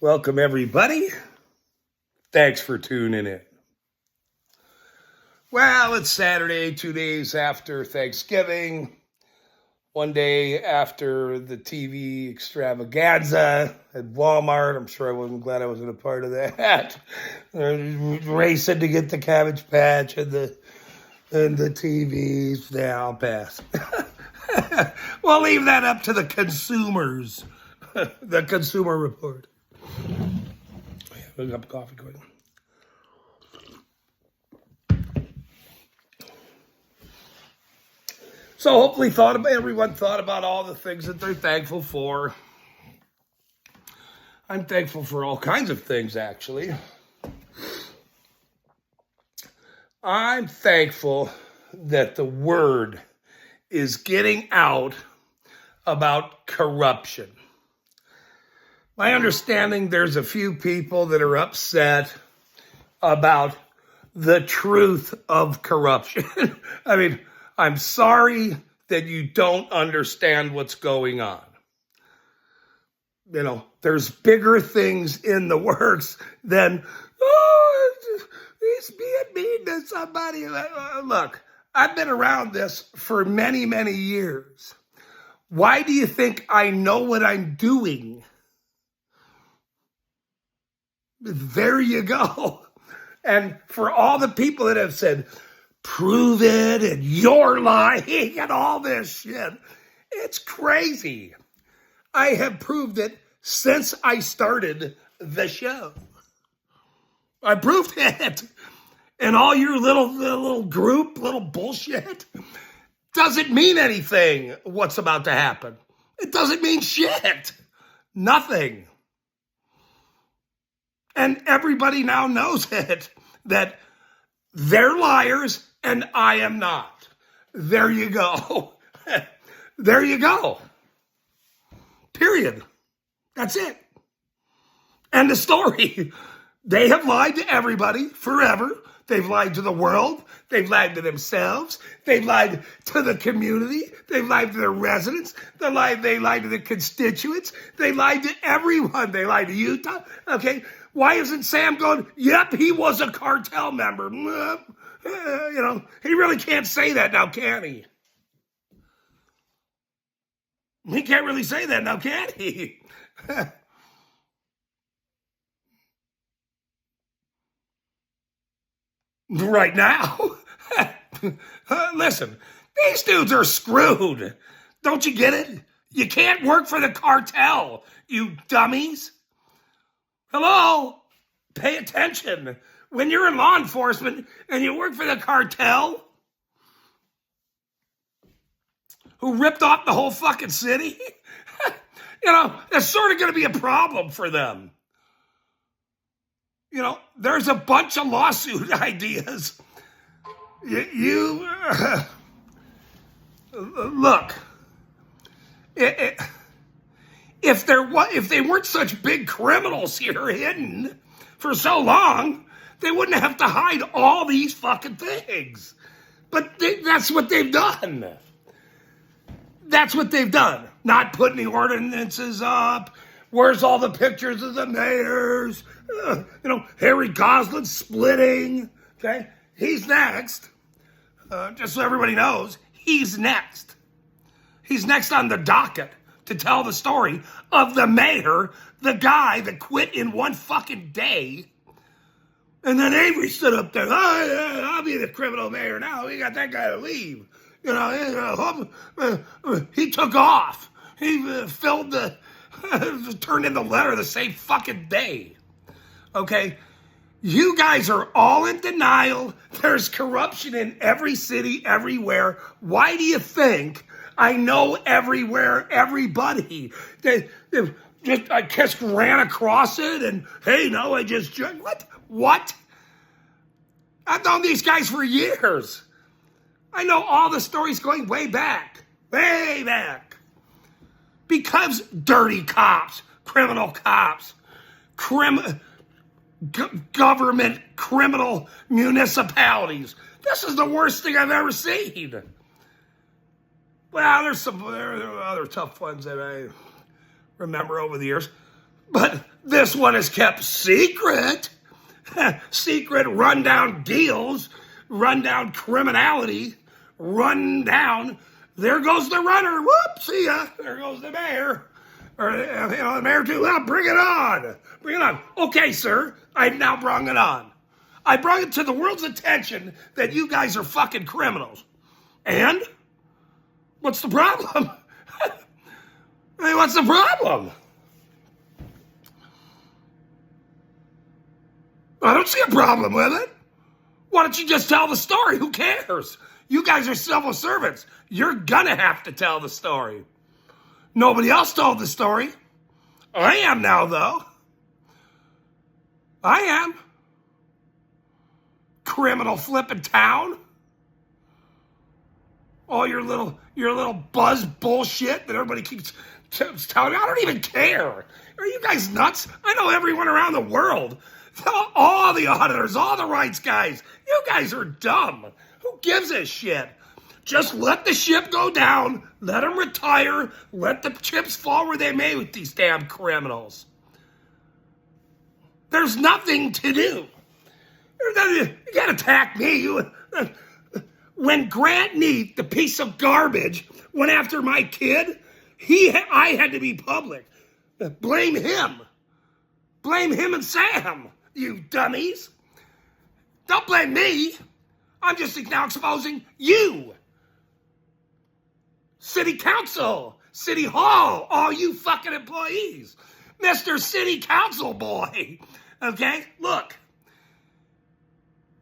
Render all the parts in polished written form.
Welcome, everybody. Thanks for tuning in. Well, it's Saturday, 2 days after Thanksgiving, 1 day after the TV extravaganza at Walmart. I'm sure I wasn't glad I wasn't a part of that. Racing to get the Cabbage Patch and the TVs. Yeah, I'll pass. We'll leave that up to the consumers. The Consumer Report. A cup of coffee quick. So hopefully everyone thought about all the things that they're thankful for. I'm thankful for all kinds of things, actually. I'm thankful that the word is getting out about corruption. My understanding, there's a few people that are upset about the truth of corruption. I mean, I'm sorry that you don't understand what's going on. You know, there's bigger things in the works than, he's being mean to somebody. Look, I've been around this for many, many years. Why do you think I know what I'm doing? There you go. And for all the people that have said, prove it and you're lying and all this shit, it's crazy. I have proved it since I started the show. I proved it. And all your little group, little bullshit, doesn't mean anything what's about to happen. It doesn't mean shit. Nothing. And everybody now knows it, that they're liars and I am not. There you go. There you go. Period. That's it. End of story. They have lied to everybody forever. They've lied to the world. They've lied to themselves. They've lied to the community. They've lied to their residents. They lied to the constituents. They lied to everyone. They lied to Utah. Okay. Why isn't Sam going, yep, he was a cartel member? You know, he really can't say that now, can he? He can't really say that now, can he? Right now? Listen, these dudes are screwed. Don't you get it? You can't work for the cartel, you dummies. Hello? Pay attention. When you're in law enforcement and you work for the cartel, who ripped off the whole fucking city, you know, it's sort of going to be a problem for them. You know, there's a bunch of lawsuit ideas. Look, if they weren't such big criminals here hidden for so long, they wouldn't have to hide all these fucking things. But that's what they've done. That's what they've done. Not putting the ordinances up. Where's all the pictures of the mayors? You know, Harry Gosling splitting. Okay, he's next. Just so everybody knows, he's next. He's next on the docket to tell the story of the mayor, the guy that quit in one fucking day. And then Avery stood up there, I'll be the criminal mayor now. We got that guy to leave. You know, he took off. He turned in the letter the same fucking day. Okay? You guys are all in denial. There's corruption in every city, everywhere. Why do you think I know everywhere, everybody? I just ran across it and, hey, no, I just... What? I've known these guys for years. I know all the stories going way back. Way back. Because dirty cops, criminal cops, government criminal municipalities. This is the worst thing I've ever seen. Well, there are other tough ones that I remember over the years. But this one is kept secret. Secret rundown deals, rundown criminality, rundown. There goes the runner. Whoop, see ya. There goes the mayor. Or, the mayor too. Well, bring it on. Bring it on. Okay, sir, I've now brought it on. I brought it to the world's attention that you guys are fucking criminals. And? What's the problem? I mean, what's the problem? I don't see a problem with it. Why don't you just tell the story? Who cares? You guys are civil servants. You're gonna have to tell the story. Nobody else told the story. I am now, though. I am. Criminal flipping town. All your little buzz bullshit that everybody keeps telling me. I don't even care. Are you guys nuts? I know everyone around the world. All the auditors, all the rights guys. You guys are dumb. Who gives a shit? Just let the ship go down. Let them retire. Let the chips fall where they may with these damn criminals. There's nothing to do. You can't attack me. When Grant Neat, the piece of garbage, went after my kid, I had to be public. Blame him. Blame him and Sam, you dummies. Don't blame me. I'm just now exposing you. City Council, City Hall, all you fucking employees. Mr. City Council boy. Okay, look.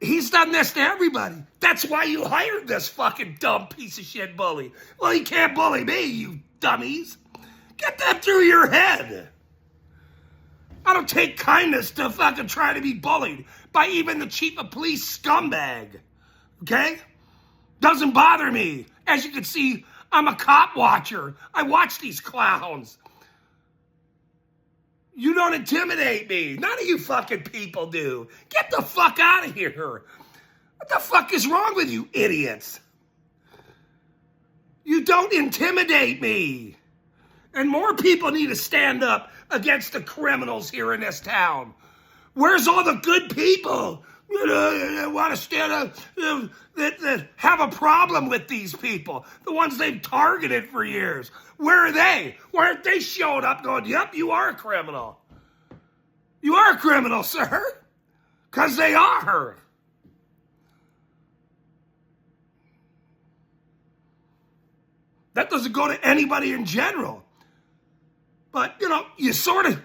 He's done this to everybody. That's why you hired this fucking dumb piece of shit bully. Well, he can't bully me, you dummies. Get that through your head. I don't take kindness to fucking try to be bullied by even the chief of police scumbag. Okay? Doesn't bother me. As you can see, I'm a cop watcher. I watch these clowns. You don't intimidate me. None of you fucking people do. Get the fuck out of here. What the fuck is wrong with you idiots? You don't intimidate me. And more people need to stand up against the criminals here in this town. Where's all the good people that want to stand up, that have a problem with these people? The ones they've targeted for years. Where are they? Why aren't they showing up going, yep, you are a criminal. You are a criminal, sir. Because they are. That doesn't go to anybody in general. But, you sort of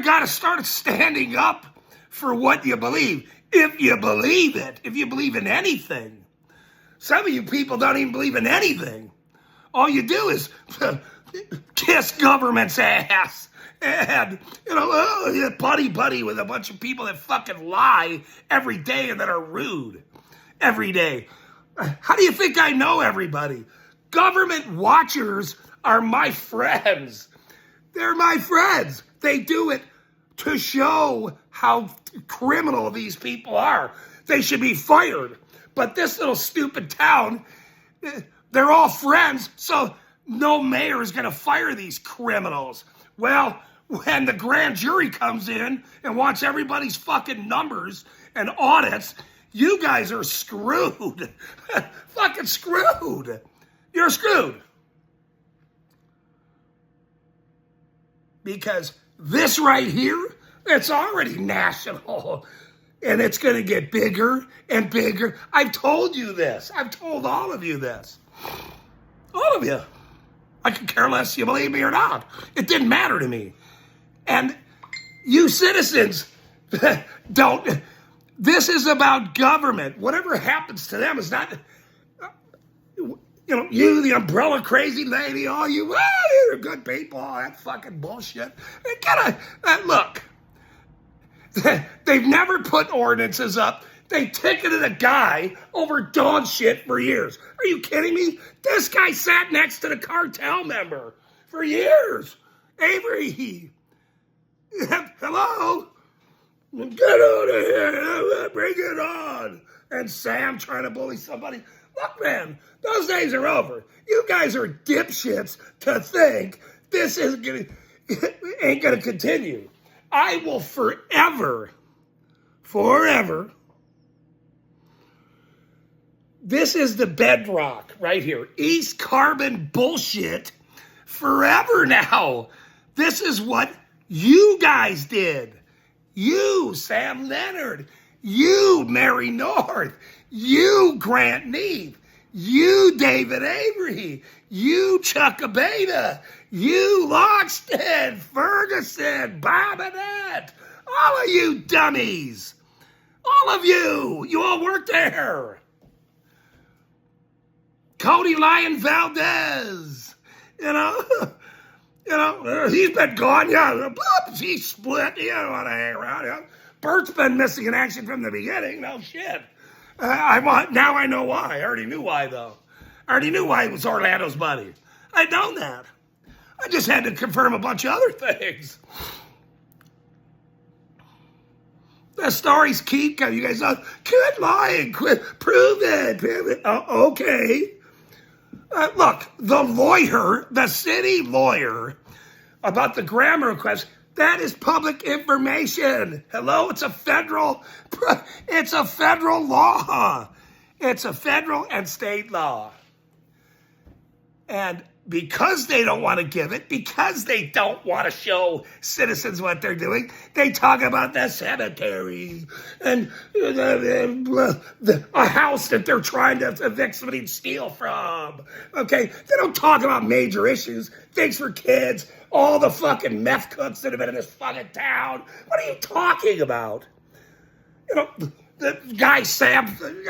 got to start standing up for what you believe. If you believe it. If you believe in anything. Some of you people don't even believe in anything. All you do is kiss government's ass. And, buddy with a bunch of people that fucking lie every day and that are rude every day. How do you think I know everybody? Government watchers are my friends. They're my friends. They do it to show how criminal these people are. They should be fired. But this little stupid town, they're all friends, so no mayor is going to fire these criminals. Well, when the grand jury comes in and wants everybody's fucking numbers and audits, you guys are screwed. Fucking screwed. You're screwed. Because this right here, it's already national. And it's going to get bigger and bigger. I've told you this. I've told all of you this. All of you. I could care less if you believe me or not. It didn't matter to me. And you citizens don't. This is about government. Whatever happens to them is not. You, the umbrella crazy lady, all you, you're good people, all that fucking bullshit. Look, they've never put ordinances up. They ticketed a guy over dog shit for years. Are you kidding me? This guy sat next to the cartel member for years. Avery, hello? Get out of here, bring it on. And Sam trying to bully somebody. Look, man, those days are over. You guys are dipshits to think this is going to... ain't going to continue. I will forever, this is the bedrock right here. East Carbon bullshit forever now. This is what you guys did. You, Sam Leonard. You, Mary North. You, Grant Neve. You, David Avery. You, Chuck Abeta. You, Lockstead, Ferguson, Bobinette. All of you dummies. All of you. You all work there. Cody Lyon Valdez. He's been gone. Yeah, he's split. He don't want to hang around. Yeah. Bert's been missing in action from the beginning. No shit. Now I know why. I already knew why, though. I already knew why he was Orlando's buddy. I'd known that. I just had to confirm a bunch of other things. The stories keep coming. You guys know, quit lying. Quit. Prove it. Oh, okay. Look, the lawyer, the city lawyer, about the grammar request, that is public information. Hello, it's a federal law. It's a federal and state law. And because they don't want to give it, because they don't want to show citizens what they're doing, they talk about the cemetery and a house that they're trying to evict somebody and steal from. Okay? They don't talk about major issues, things for kids, all the fucking meth cooks that have been in this fucking town. What are you talking about? The guy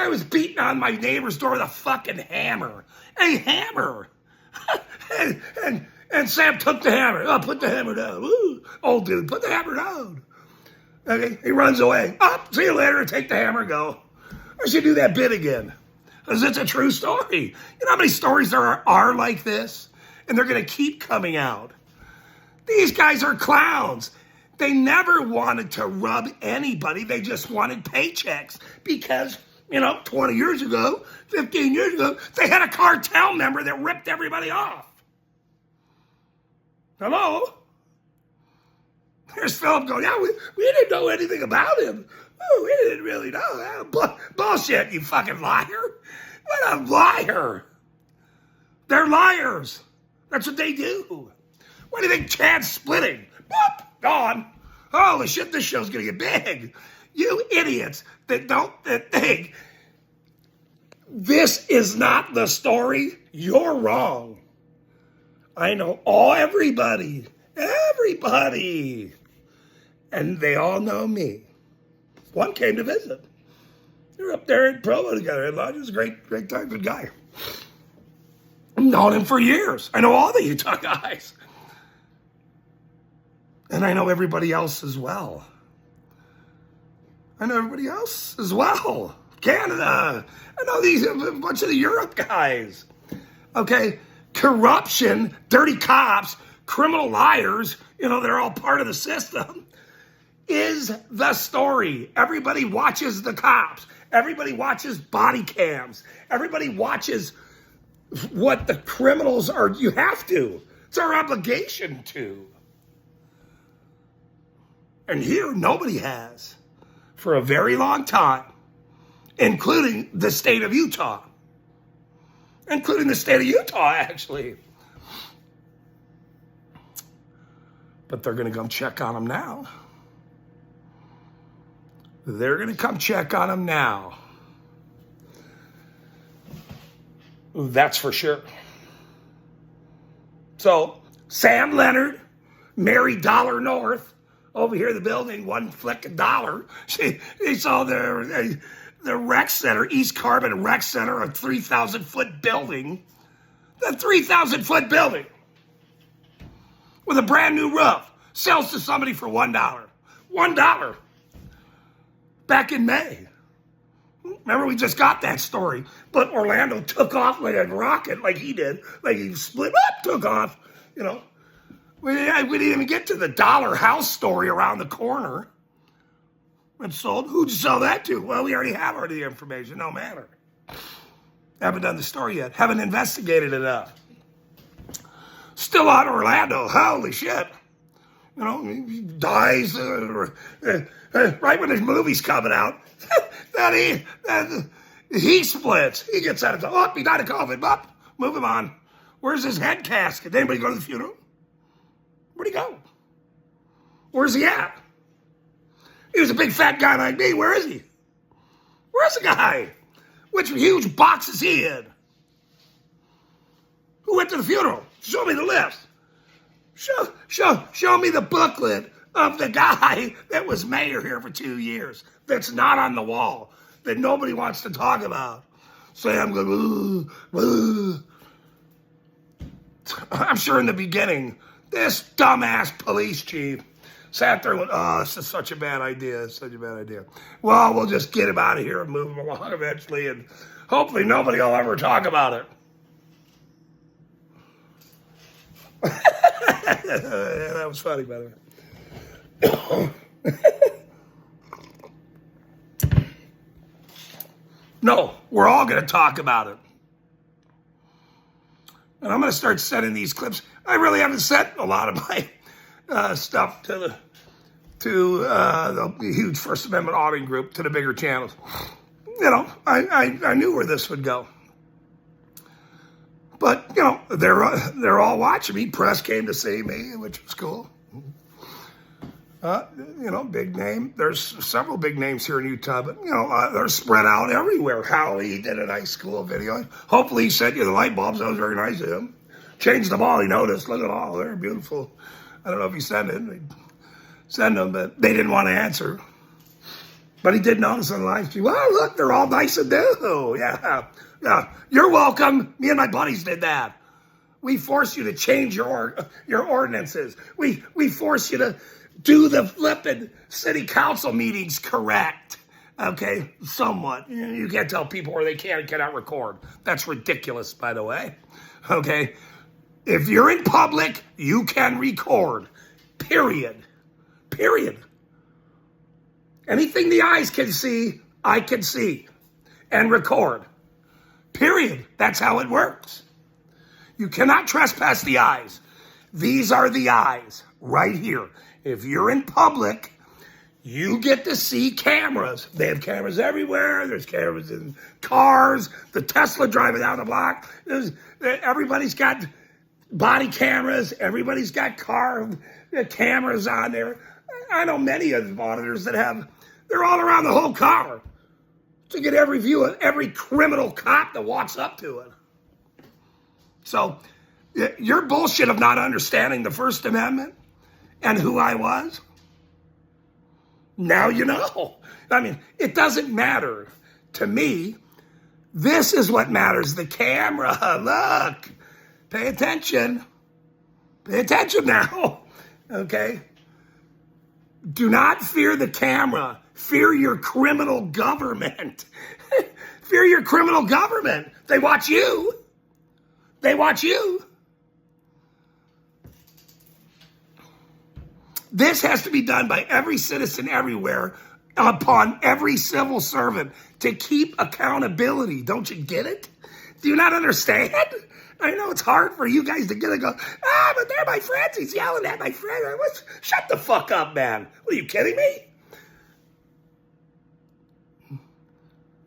was beating on my neighbor's door with a fucking hammer. A hammer. And Sam took the hammer. Oh, put the hammer down. Woo. Old dude, put the hammer down. Okay, he runs away. See you later. Take the hammer and go. I should do that bit again. Because it's a true story. You know how many stories there are like this? And they're going to keep coming out. These guys are clowns. They never wanted to rub anybody. They just wanted paychecks. Because 20 years ago, 15 years ago, they had a cartel member that ripped everybody off. Hello? There's Philip going, yeah, we didn't know anything about him. Oh, we didn't really know. Bullshit, you fucking liar. What a liar. They're liars. That's what they do. What do you think Chad's splitting? Boop, gone. Holy shit, this show's going to get big. You idiots that think this is not the story, you're wrong. I know everybody. And they all know me. One came to visit. They're up there in Provo together. And Elijah's a great type of guy. I've known him for years. I know all the Utah guys. And I know everybody else as well. Canada. I know a bunch of the Europe guys. Okay? Corruption, dirty cops, criminal liars, they're all part of the system, is the story. Everybody watches the cops. Everybody watches body cams. Everybody watches what the criminals are. You have to. It's our obligation to. And here, nobody has for a very long time, including the state of Utah. Actually. But they're going to come check on them now. That's for sure. So, Sam Leonard, Mary Dollar North, over here in the building, one flick a dollar. She saw the rec center, East Carbon Rec Center, a 3,000-foot building. The 3,000-foot building with a brand new roof sells to somebody for $1. $1. Back in May. Remember, we just got that story. But Orlando took off like a rocket, like he did. Like he split up, took off. We didn't even get to the dollar house story around the corner. It sold. Who'd you sell that to? Well, we already have the information. No matter. Haven't done the story yet. Haven't investigated enough. Still on Orlando. Holy shit. You know, he dies right when his movie's coming out. then he splits. He gets out of the, oh, he died of COVID. Up, move him on. Where's his head casket? Did anybody go to the funeral? Where'd he go? Where's he at? He was a big fat guy like me. Where is he? Where's the guy? Which huge box is he in? Who went to the funeral? Show me the list. Show me the booklet of the guy that was mayor here for 2 years. That's not on the wall. That nobody wants to talk about. Sam goes, I'm sure in the beginning, this dumbass police chief sat there and went, oh, this is such a bad idea. It's such a bad idea. Well, we'll just get him out of here and move him along eventually, and hopefully nobody will ever talk about it. That was funny, by the way. No, we're all going to talk about it. And I'm going to start sending these clips. I really haven't sent a lot of my stuff to the huge First Amendment auditing group, to the bigger channels. You know, I knew where this would go. But, you know, they're all watching me. Press came to see me, which was cool. You know, big name. There's several big names here in Utah, but, you know, they're spread out everywhere. Howie did a nice school video. Hopefully he sent you the light bulbs. That was very nice of him. Changed them all, he noticed. Look at all. They're beautiful. I don't know if he sent it. He'd send them, but they didn't want to answer. But he did notice on the live stream, well, look, they're all nice and new. Yeah. You're welcome. Me and my buddies did that. We force you to change your ordinances. We force you to do the flippin' city council meetings correct. Okay, somewhat. You can't tell people where they can and cannot record. That's ridiculous, by the way. Okay, if you're in public, you can record. Period. Anything the eyes can see, I can see and record. Period. That's how it works. You cannot trespass the eyes. These are the eyes right here. If you're in public, you get to see cameras. They have cameras everywhere. There's cameras in cars. The Tesla driving down the block. Everybody's got body cameras. Everybody's got car cameras on there. I know many of the monitors that have, they're all around the whole car to get every view of every criminal cop that walks up to it. So your bullshit of not understanding the First Amendment and who I was, now you know. I mean, it doesn't matter to me. This is what matters. The camera. Look. Pay attention. Pay attention now. Okay? Do not fear the camera. Fear your criminal government. Fear your criminal government. They watch you. They watch you. This has to be done by every citizen everywhere, upon every civil servant, to keep accountability. Don't you get it? Do you not understand? I know it's hard for you guys to get it. Go, but they're my friends. He's yelling at my friend. Shut the fuck up, man. What, are you kidding me?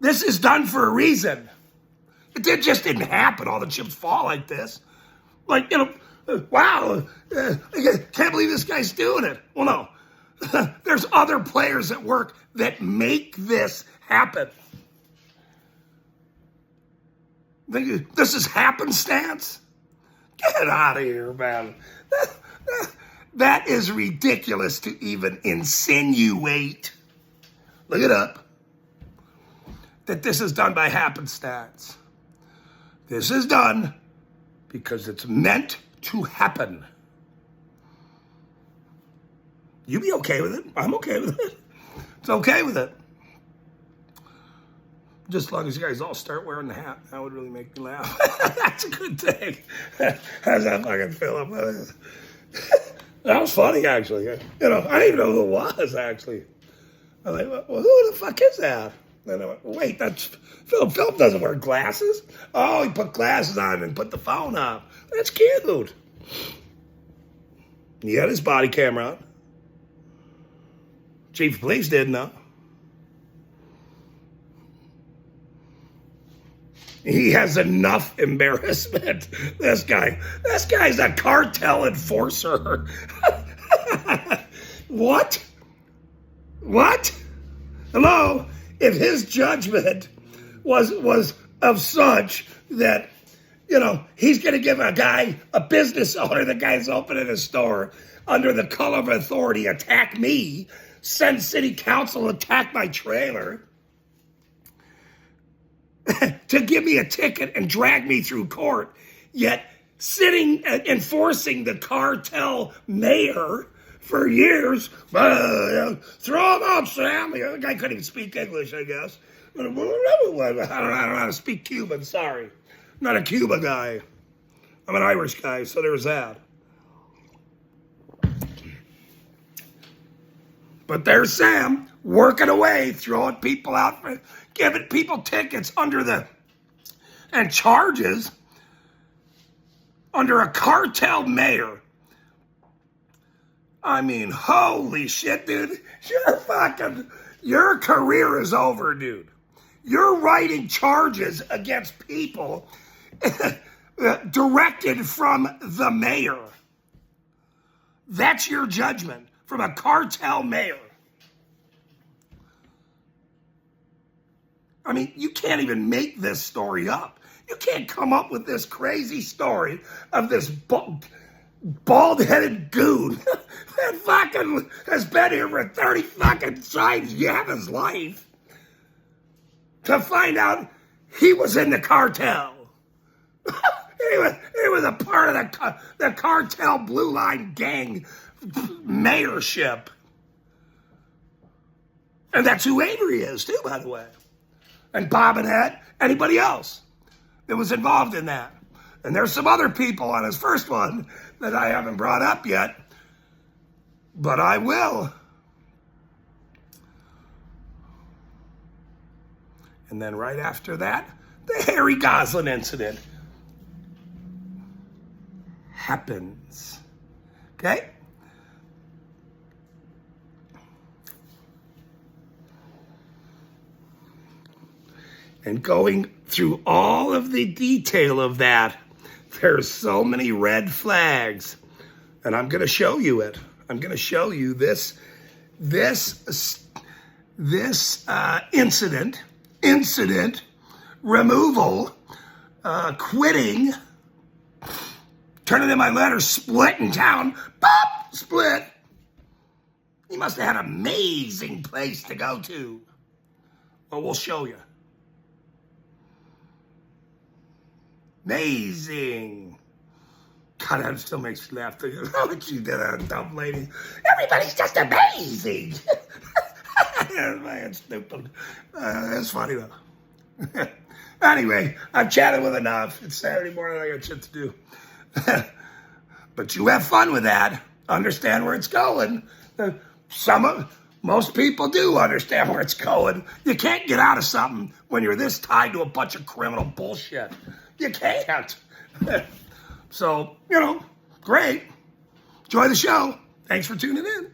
This is done for a reason. It just didn't happen. All the chips fall like this. Like, you know, wow, I can't believe this guy's doing it. Well, no. There's other players at work that make this happen. This is happenstance? Get out of here, man. That is ridiculous to even insinuate. Look it up. That this is done by happenstance. This is done because it's meant to happen. You be okay with it. I'm okay with it. It's okay with it. Just as long as you guys all start wearing the hat, that would really make me laugh. That's a good thing. How's that fucking feel? That was funny, actually. You know, I didn't even know who it was, actually. I'm like, well, who the fuck is that? And I went, wait, that's Philip. Philip doesn't wear glasses. Oh, he put glasses on and put the phone up. That's cute. He had his body camera on. Chief of police didn't know. He has enough embarrassment. This guy's a cartel enforcer. What? Hello? If his judgment was of such that, he's going to give a business owner, the guy's opening a store under the color of authority, attack me, send city council, attack my trailer, to give me a ticket and drag me through court, yet sitting enforcing the cartel mayor for years. Throw him out, Sam. The guy couldn't even speak English, I guess. I don't know how to speak Cuban, sorry. I'm not a Cuba guy. I'm an Irish guy, so there's that. But there's Sam, working away, throwing people out, giving people tickets and charges under a cartel mayor. I mean, holy shit, dude. Your career is over, dude. You're writing charges against people directed from the mayor. That's your judgment from a cartel mayor. I mean, you can't even make this story up. You can't come up with this crazy story of this bald-headed goon that fucking has been here for 30 fucking times yet in his life to find out he was in the cartel. he was a part of the cartel Blue Line gang mayorship. And that's who Avery is, too, by the way. And Bob and Ed, anybody else that was involved in that. And there's some other people on his first one that I haven't brought up yet, but I will. And then right after that, the Harry Gosling incident happens. Okay? And going through all of the detail of that, there's so many red flags. And I'm going to show you it. I'm going to show you this incident, removal, quitting, turning in my letter, split in town, pop, split. He must have had an amazing place to go to. Well, we'll show you. Amazing. God, that still makes me laugh. Oh, she did that, dumb lady. Everybody's just amazing. Man, stupid. That's funny, though. Anyway, I've chatted with enough. It's Saturday morning. I got shit to do. But you have fun with that. Understand where it's going. Most people do understand where it's going. You can't get out of something when you're this tied to a bunch of criminal bullshit. You can't. So, great. Enjoy the show. Thanks for tuning in.